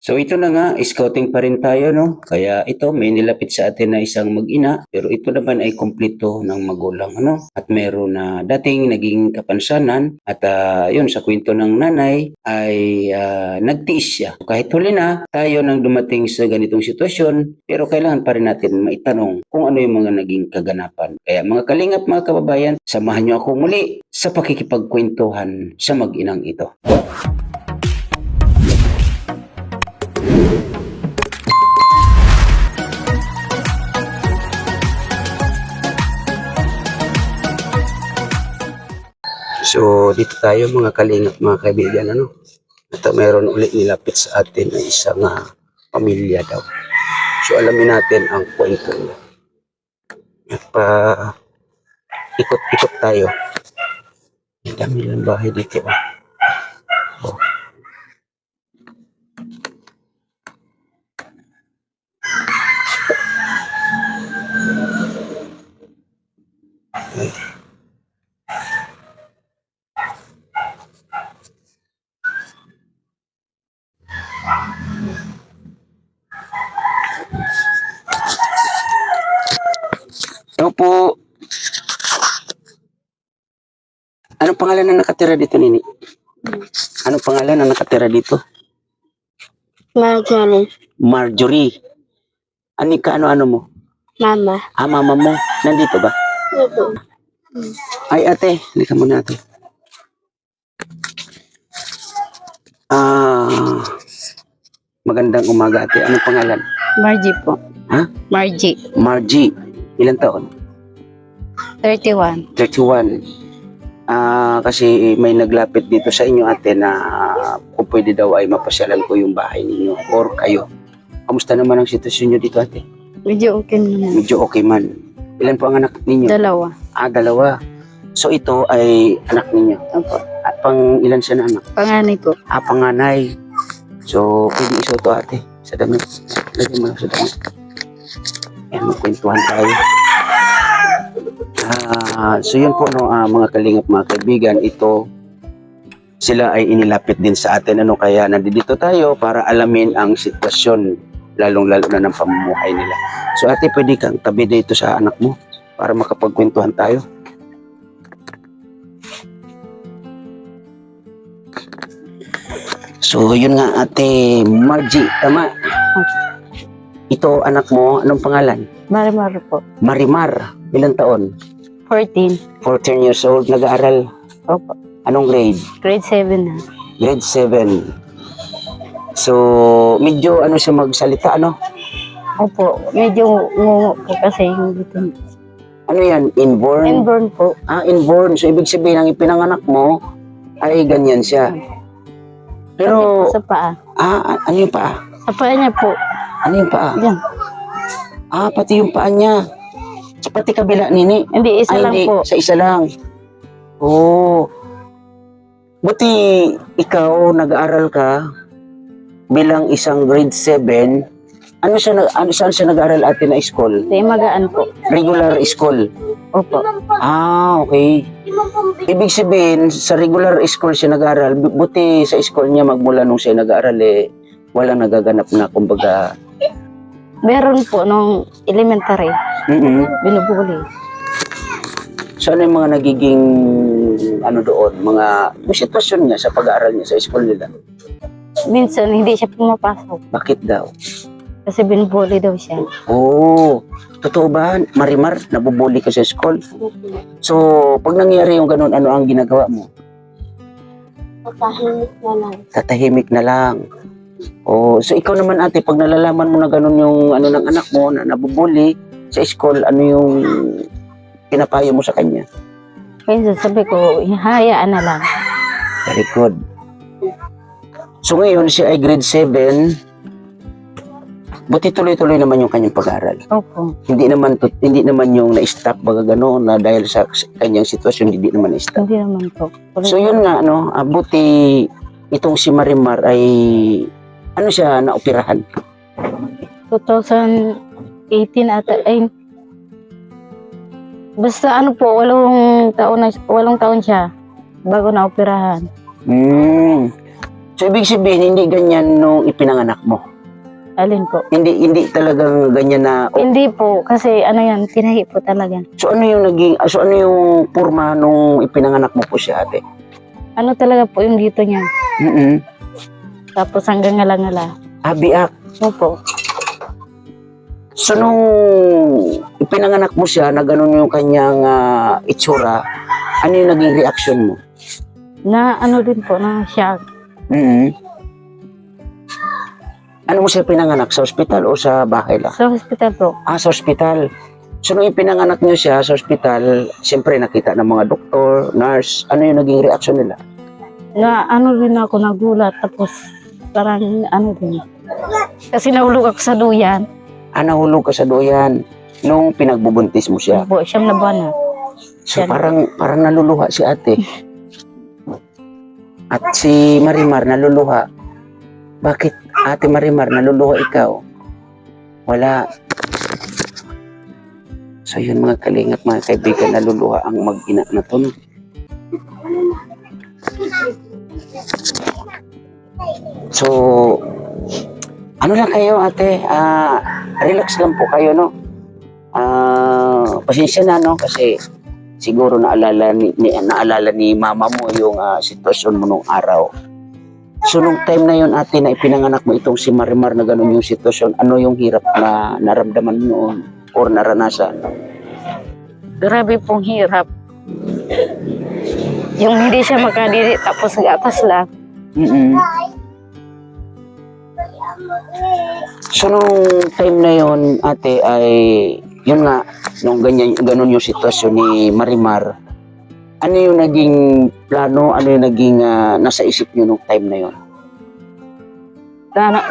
So ito na nga, scouting pa rin tayo, no? Kaya ito, may nilapit sa atin na isang mag-ina, pero ito naman ay kumpleto ng magulang, ano? At meron na dating naging kapansanan, at yun, sa kwento ng nanay, ay nagtiis siya. Kahit huli na, tayo nang dumating sa ganitong sitwasyon, pero kailangan pa rin natin maitanong kung ano yung mga naging kaganapan. Kaya mga kalingap, mga kababayan, samahan niyo ako muli sa pakikipagkwentuhan sa mag-inang ito. So, dito tayo mga kalingap, mga kaibigan, ano? At mayroon ulit nilapit sa atin na isang pamilya daw. So, alamin natin ang kwento niya. At ikot-ikot tayo. Ang dami ng bahay dito. Oh. Ito po. Anong pangalan na nakatira dito, Nini? Anong pangalan na nakatira dito? Marjorie. Marjorie. Anika, ano mo? Mama. Mama mo. Nandito ba? Ito. Ay, ate. Halika muna, ate. Magandang umaga, ate. Anong pangalan? Margie po. Ha? Margie. Margie. Ilan taon? 31. 31. Kasi may naglapit dito sa inyo, ate, na kung pwede daw ay mapasyalan ko yung bahay ninyo or kayo. Kamusta naman ang sitwasyon nyo dito, ate? Medyo okay naman. Medyo okay man. Ilan po ang anak ninyo? Dalawa. Dalawa. So ito ay anak ninyo. Opo. Pang ilan siya na anak? Panganay po. Panganay. So, pwede isuto, ate. Sa damit. Lagyan mo sa damit. Ayan, magkwentuhan tayo. So yun po, no, mga kalingap, mga kaibigan, ito sila ay inilapit din sa atin, ano, kaya nandito tayo para alamin ang sitwasyon, lalong-lalo na ng pamumuhay nila. So ate, pwede kang tabi dito sa anak mo para makapagkwentuhan tayo. So yun nga, ate Margie, tama? Ito anak mo, anong pangalan? Marimar po. Marimar. Ilang taon? 14. 14 years old, nag-aaral. Opo. Anong grade? Grade 7 na. Grade 7. So, medyo ano siya magsalita, ano? Opo. Medyo ngungo po kasi yung dito. Ano yan? Inborn? Inborn po. Inborn. So, ibig sabihin, ang ipinanganak mo ay ganyan siya. Pero, Sa paa. ano yung paa? Sa paa niya po. Ano yung paa? Yan. Pati yung paa niya. So, pati kabila, Nini? Hindi, isa lang hindi, po. sa isa lang. Buti ikaw nag-aaral ka bilang isang grade 7. Saan siya nag-aaral, ate, na school? Hindi, magaan po. Regular school. Opo. Okay. Ibig sabihin, sa regular school siya nag-aaral. Buti sa school niya magmula nung siya nag-aaral, walang nagaganap na, kumbaga. Meron po nung elementary. Binubuli. So ano yung mga nagiging doon, mga sitwasyon niya sa pag-aaral niya sa school nila? Minsan hindi siya pumapasok. Bakit daw? Kasi binubuli daw siya. Totoo ba, Marimar, nabubuli ka sa school? So, pag nangyari yung ganun, ano ang ginagawa mo? Tatahimik na lang. Tatahimik na lang. So ikaw naman, ate, pag nalalaman mo na ganun yung ng anak mo na nabubuli sa school, ano yung pinapayo mo sa kanya? Minsan sabi ko, hayaan na lang. Very good. So ngayon, siya ay grade 7. Buti tuloy-tuloy naman yung kanyang pag-aaral. Opo. Hindi naman yung na-stop baga gano'n na dahil sa kanyang sitwasyon, hindi naman na-stop. Hindi naman po. So yun nga, buti itong si Marimar ay siya naoperahan? 2018 ata, basta po, 8 taon siya bago na operahan. So, ibig sabihin, hindi ganyan nung ipinanganak mo. Alin po? Hindi talagang ganyan na, Hindi po, kasi ano yan, tinahi po talaga. so ano yung porma nung ipinanganak mo po siya, ate? Ano talaga po yung dito niya. Mm-mm. Tapos hanggang ngala-ngala. Biak. Opo. So, nung ipinanganak mo siya na ganun yung kanyang itsura, ano yung naging reaction mo? Na ano din po, na shock. Mm-mm. Ano mo siya pinanganak? Sa ospital o sa bahay lang? Sa hospital po. Sa ospital. So, nung ipinanganak niyo siya sa ospital, siyempre nakita ng mga doktor, nurse, ano yung naging reaction nila? Na ano din ako nagulat, tapos parang ano din. Kasi nahulog ako sa duyan. Nahulog ka sa doyan nung pinagbubuntis mo siya. Po, siyam na buwan na. So, parang naluluha si ate. At si Marimar naluluha. Bakit ate Marimar naluluha ikaw? Wala. So yun mga kalingap, mga kaibigan, naluluha ang mag-ina na to. No? So, ano lang kayo ate, relax lang po kayo, no? Pasensya na, no? Kasi siguro naalala ni mama mo yung sitwasyon mo nung araw. So, nung time na yun, ate, na ipinanganak mo itong si Marimar na ganun yung sitwasyon, ano yung hirap na naramdaman mo noon or naranasan? Grabe pong hirap. Yung hindi siya makadiri, tapos gatas lang. Mm-mm. So, nung time na yun, ate, ay, yun nga, nung ganun yung sitwasyon ni Marimar, ano yung naging plano, ano yung naging nasa isip nyo nung time na yun?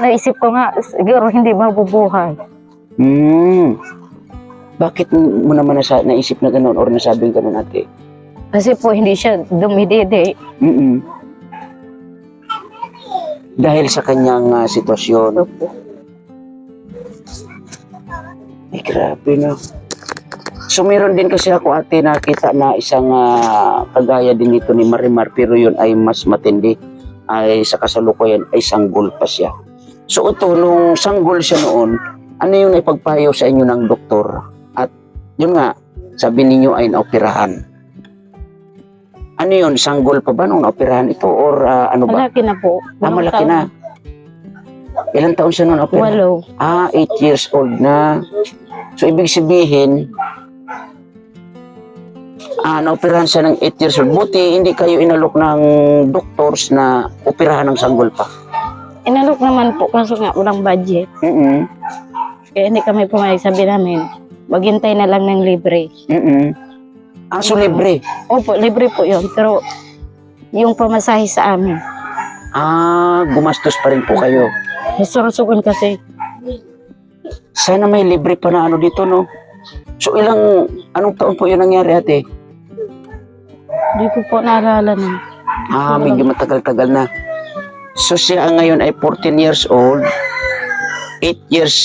Naisip ko nga, siguro hindi mabubuhay. Bakit mo naman naisip na ganun or nasabing ganun, ate? Kasi po hindi siya dumidede. Mm-mm. Dahil sa kanyang sitwasyon. Opo. Ay, grabe na. So, meron din kasi ako, ate, nakita na isang kagaya din dito ni Marimar, pero yun ay mas matindi. Ay sa kasalukuyan ay sanggol pa siya. So, ito, nung sanggol siya noon, ano yung naipagpayo sa inyo ng doktor? At yun nga, sabi ninyo ay naoperahan. Ano yun, sanggol pa ba nung naoperahan ito? Or ano ba? Malaki na po. Malaki na. Ilang taon siya nung naoperahan? 8. 8 years old na. So, ibig sabihin, naoperahan siya ng 8 years old. Buti, hindi kayo inalok ng doctors na operahan ng sanggol pa. Inalok naman po, kaso nga walang budget. Mm-mm. Kaya hindi kami pumayag, sabi namin, maghintay na lang ng libre. Mm-mm. So, libre? Opo, libre po yun. Pero yung pamasahe sa amin, Gumastos pa rin po kayo. susukan kasi. Sana may libre pa na ano dito, no? So, anong taon po yun nangyari, ate? Hindi ko po naalala na. Medyo matagal-tagal na. So, siya ngayon ay 14 years old. 8 years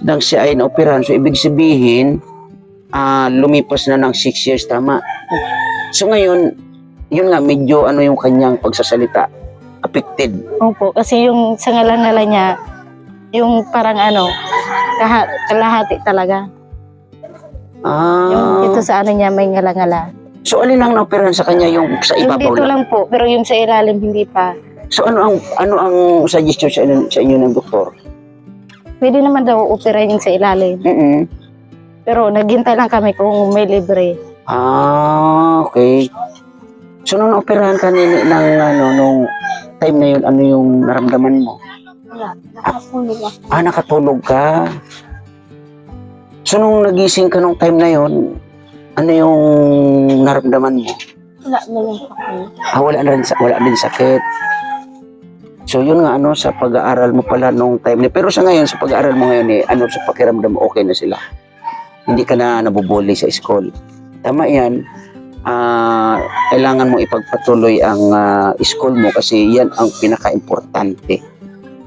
nang siya ay naoperahan. So, ibig sabihin, lumipas na ng 6 years, tama? So, ngayon, yun nga, medyo yung kanyang pagsasalita, affected. Opo, kasi yung sa ngala-ngala niya, yung parang kalahati talaga. Yung ito sa niya may ngala-ngala. So, alin ang naoperahan sa kanya, yung sa Yung ibabaw dito lang? lang po, pero yung sa ilalim hindi pa. So, ano ang suggestion sa inyo ng doktor? Pwede naman daw operahin yung sa ilalim. Mm-mm. Pero naghintay lang kami kung may libre. Okay. So, nung naoperahan ka nung time na yun, ano yung naramdaman mo? Nakatulog ako. Nakatulog ka. So, nung nagising ka nung time na yun, ano yung naramdaman mo? Wala na lang ako. Wala din sakit. So, yun nga, sa pag-aaral mo pala nung time na. Pero sa ngayon, sa pag-aaral mo ngayon, sa pakiramdam mo, okay na sila. Hindi ka na nabubuli sa school. Tama yan. Kailangan mo ipagpatuloy ang school mo kasi yan ang pinaka-importante.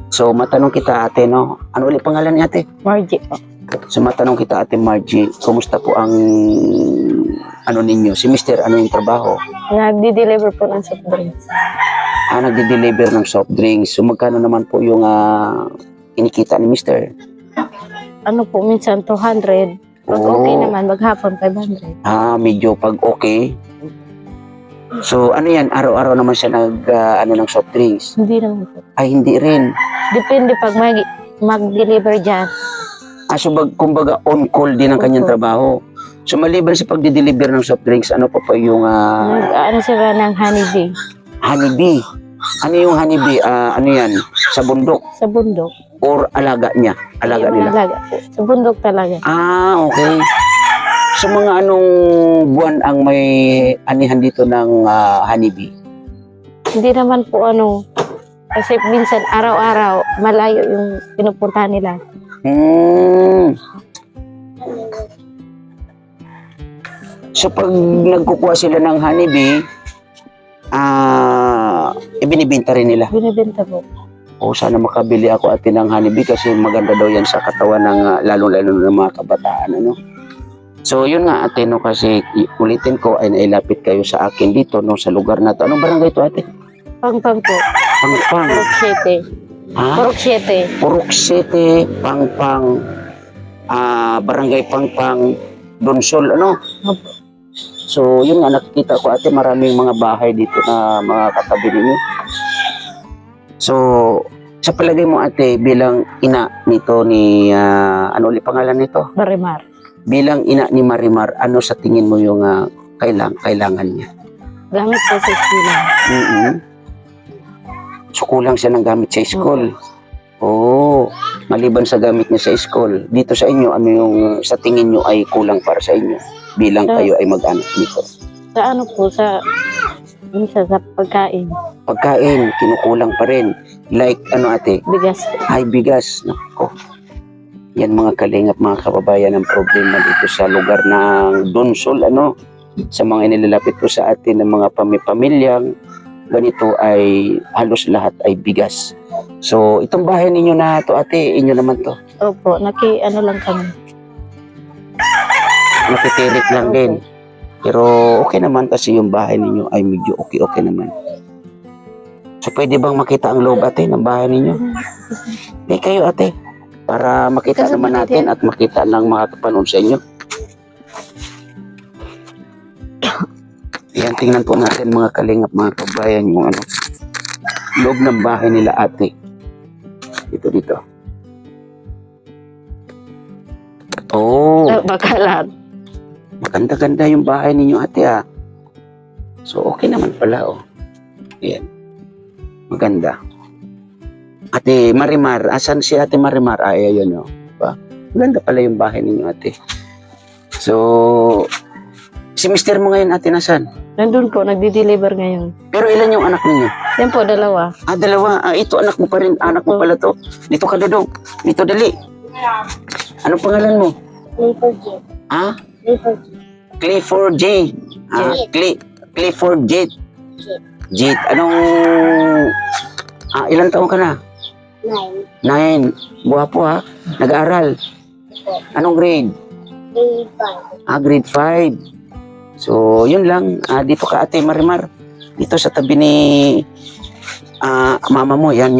So, matanong kita, ate, no? Ano ulit pangalan ni ate? Margie po. So, matanong kita, ate Margie, kumusta po ang ninyo? Si Mister, ano yung trabaho? Nagdi-deliver po ng soft drinks. Nagde-deliver ng soft drinks. So magkano naman po yung kinikita ni Mister? Ano po, minsan 200. Pag Oh. okay naman, maghapon 500. Medyo pag okay. So ano yan, araw-araw naman siya ng soft drinks? Hindi naman po. Ay, hindi rin. Depende pag mag-deliver dyan. So kumbaga on call din ang kanyang Opo. trabaho. So maliban sa pagdi-deliver ng soft drinks, ano pa yung Ano sila ng honeybee honeybee? Ano yung honeybee? Ano yan? Sa bundok? sa bundok. Or alaga niya? Alaga Yung nila? alaga po. Sa bundok talaga. Okay. So mga anong buwan ang may anihan dito ng honeybee? Hindi naman po ano, kasi minsan araw-araw malayo yung pinupuntahan nila. So pag nagkukuha sila ng honeybee, ibinibenta rin nila. Binibenta po. Sana makabili ako ate ng honeybee kasi maganda daw yan sa katawan ng lalo-lalo ng mga kabataan. Ano? So yun nga ate, no, kasi ulitin ko ay nailapit kayo sa akin dito, no, sa lugar na to. Anong barangay to ate? Pangpang po. Pangpang. Purok 7. Purok 7. Purok City, Pangpang, barangay Pangpang, Donsol, ano? Opo. So yun nga, nakikita ko ate, maraming mga bahay dito na mga katabi ninyo. So, sa palagay mo ate, bilang ina nito ni, ano ulit pangalan nito? Marimar. Bilang ina ni Marimar, ano sa tingin mo yung kailangan niya? Gamit po sa eskwela. So, kulang siya ng gamit sa school. Maliban sa gamit niya sa school, dito sa inyo, ano yung sa tingin nyo ay kulang para sa inyo? Bilang kayo ay mag-anak nito. Sa ano po, minsan sa pagkain. Pagkain, kinukulang pa rin. Like, ano ate? Bigas. Ay, bigas. Nako. Yan mga kalingap, mga kababayan, ang problema dito sa lugar ng Donsol, ano? Sa mga inilalapit ko sa atin ng mga pamilyang ganito ay halos lahat ay bigas. So, itong bahay ninyo na to ate, inyo naman to. Opo, ano lang kami. Nakitirik lang din. Pero okay naman kasi yung bahay ninyo ay medyo okay naman. So, pwede bang makita ang loob ate ng bahay ninyo? Kayo ate, para makita Kasi naman pwede natin at makita ng mga kapanood sa inyo. Yan, tingnan po natin mga kalingap, mga kabayan, yung loob ng bahay nila ate. Dito. Bakalat. Maganda-ganda yung bahay ninyo ate So okay naman pala Ayan. Maganda. Ate Marimar, asan si ate Marimar? Ayun Maganda pala yung bahay ninyo ate. So, si mister mo ngayon ate nasan? Nandun po, nagdi-deliver ngayon. Pero ilan yung anak ninyo? Yan po, 2. Dalawa. Ito anak mo pa rin. Anak mo pala to. Dito ka Dodong. Dito dali. Anong pangalan mo? Clifford J. Clifford J. Clifford J. Jet. Anong ilang taon ka na? 9. Buwapo Nag-aaral. Anong grade? Grade 5. So, yun lang. Dito ka ate Marimar. Dito sa tabi ni mama mo. Yan.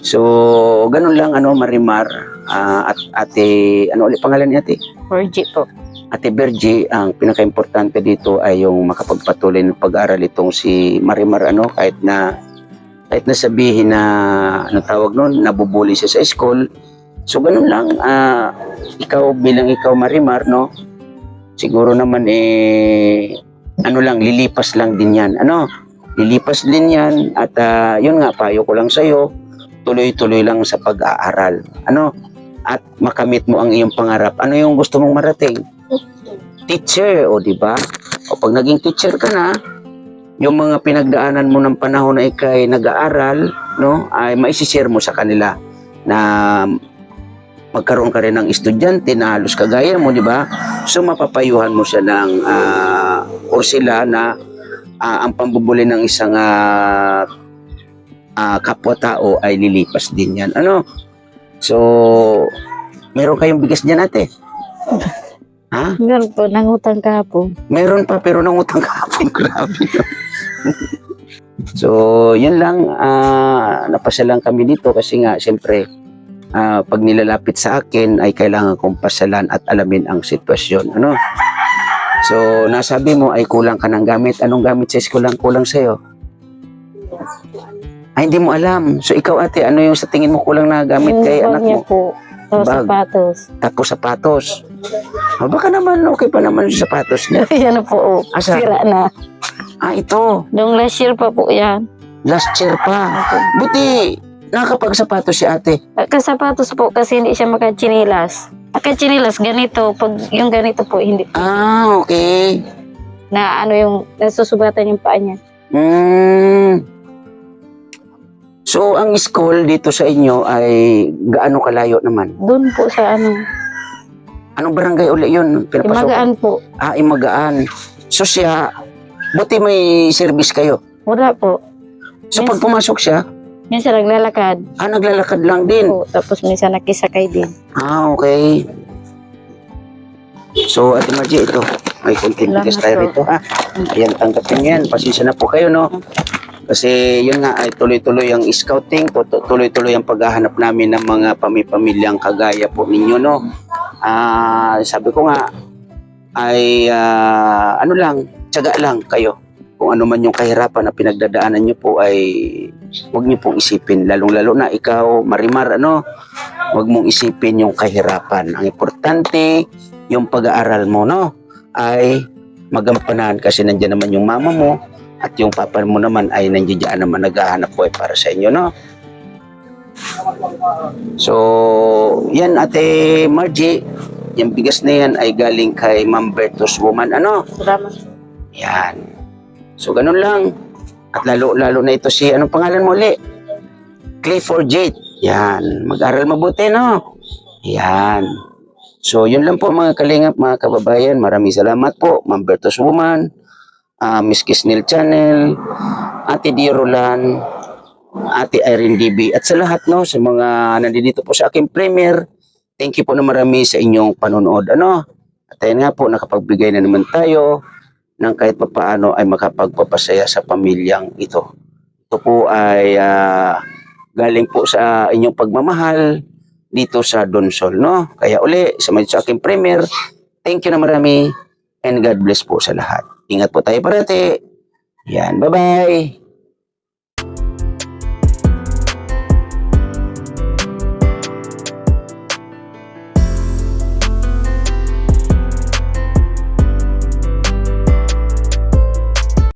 So, ganun lang Marimar. At ate, ano ulit pangalan ni ate? Virgie po. Ate Virgie, ang pinaka-importante dito ay yung makapagpatuloy ng pag-aaral itong si Marimar, kahit na sabihin na, tawag nun, nabubuli siya sa school. So, ganun lang, ikaw bilang Marimar, siguro naman lilipas lang din yan, lilipas din yan, at yun nga, payo ko lang sa'yo, tuloy-tuloy lang sa pag-aaral, at makamit mo ang iyong pangarap. Ano yung gusto mong marating? Teacher, di ba? O pag naging teacher ka na, yung mga pinagdaanan mo ng panahon na ikay nag-aaral, ay maisishare mo sa kanila na magkaroon ka rin ng estudyante na halos kagaya mo, di ba? So mapapayuhan mo siya ng or sila na ang pambubuli ng isang kapwa-tao ay lilipas din yan. So, meron kayong bigas dyan ate? Meron po, nangutang kahapon. Meron pa pero nangutang kahapon. Grabe. So, yun lang, napasya lang kami dito kasi nga, siyempre, pag nilalapit sa akin ay kailangan kong pasyalan at alamin ang sitwasyon. Ano? So, nasabi mo ay kulang ka ng gamit. Anong gamit sa school ang kulang sa'yo? Ay, hindi mo alam. So, ikaw ate, ano yung sa tingin mo kulang na gamit Yung kay bag anak niya mo? po, tapos Bag. sapatos. Tapos sapatos. Baka naman okay pa naman yung sapatos niya. Yan na po, Asa? sira na. Ito. Yung last year pa po yan. Last year pa. Buti, nakakapagsapatos si ate. Kasapatos po kasi hindi siya makachinilas. Makachinilas, ganito. Pag yung ganito po, hindi po. Okay. Na ano yung, nasusubatan yung paa niya. So, ang school dito sa inyo ay gaano kalayo naman? Doon po sa ano, Anong barangay uli yun? Imagaan po. Imagaan. So siya, buti may service kayo. Wala po. So pag pumasok siya, Minsan naglalakad naglalakad lang din. po. Tapos minsan nakisakay din. Okay. So, Ate Margie, ito. May konting Salamat bigas tayo po. rito, ha? Ayan, tanggapin yan. Pasensya na po kayo, no? Kasi yun nga, ay tuloy-tuloy ang scouting, tuloy-tuloy ang paghahanap namin ng mga pamilyang kagaya po ninyo, no? Sabi ko nga, ay ano lang, tiyaga lang kayo. Kung ano man yung kahirapan na pinagdadaanan nyo po ay huwag nyo pong isipin. Lalong-lalo na ikaw, Marimar, ano? Huwag mong isipin yung kahirapan. Ang importante, yung pag-aaral mo, no? Ay magampanan kasi nandiyan naman yung mama mo at yung papa mo naman ay nandiyan naman naghahanap buhay para sa inyo, no? So, yan Ate Margie, yung bigas na yan ay galing kay Ma'am Bertos Woman, ano? Salamat. Yan. So, ganun lang. At lalo na ito si, anong pangalan mo ulit? Clifford Jade. Yan. Mag-aral mabuti, no? Yan. So, yun lang po mga kalingap, mga kababayan. Maraming salamat po, Ma'am Bertos Woman, Miss Kisnel Channel, Ate Di Roland, Ate Irene DB, at sa lahat, no, sa mga nandito po sa aking premiere, thank you po na marami sa inyong panonood, ano? At ayun nga po, nakapagbigay na naman tayo ng kahit papaano ay makapagpapasaya sa pamilyang ito. Ito po ay galing po sa inyong pagmamahal dito sa Donsol, no? Kaya uli, sa aking premiere, thank you na marami and God bless po sa lahat. Ingat po tayo parati. Yan, bye-bye.